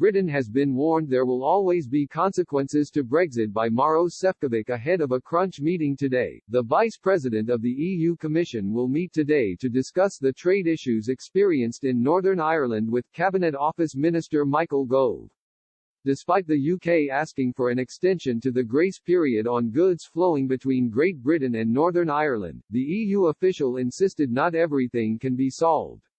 Britain has been warned there will always be consequences to Brexit by Maros Sefcovic ahead of a crunch meeting today. The Vice President of the EU Commission will meet today to discuss the trade issues experienced in Northern Ireland with Cabinet Office Minister Michael Gove. Despite the UK asking for an extension to the grace period on goods flowing between Great Britain and Northern Ireland, the EU official insisted not everything can be solved.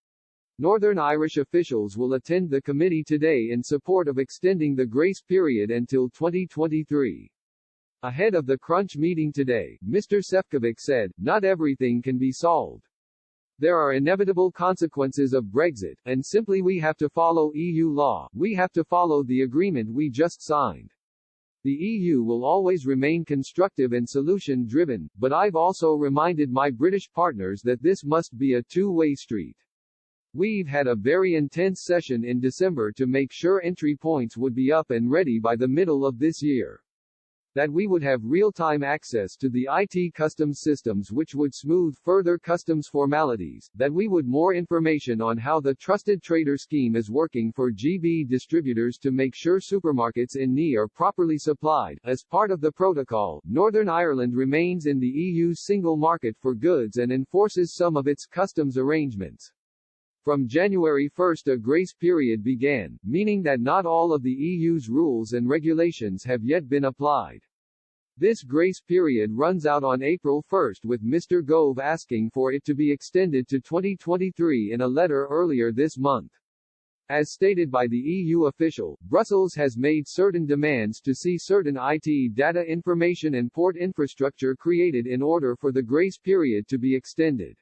Northern Irish officials will attend the committee today in support of extending the grace period until 2023. Ahead of the crunch meeting today, Mr. Sefcovic said, "Not everything can be solved. There are inevitable consequences of Brexit, and simply we have to follow EU law, we have to follow the agreement we just signed. The EU will always remain constructive and solution-driven, but I've also reminded my British partners that this must be a two-way street. We've had a very intense session in December to make sure entry points would be up and ready by the middle of this year. That we would have real-time access to the IT customs systems which would smooth further customs formalities, that we would more information on how the trusted trader scheme is working for GB distributors to make sure supermarkets in NE are properly supplied. As part of the protocol, Northern Ireland remains in the EU's single market for goods and enforces some of its customs arrangements. From January 1 a grace period began, meaning that not all of the EU's rules and regulations have yet been applied. This grace period runs out on April 1 with Mr. Gove asking for it to be extended to 2023 in a letter earlier this month. As stated by the EU official, Brussels has made certain demands to see certain IT data information and port infrastructure created in order for the grace period to be extended.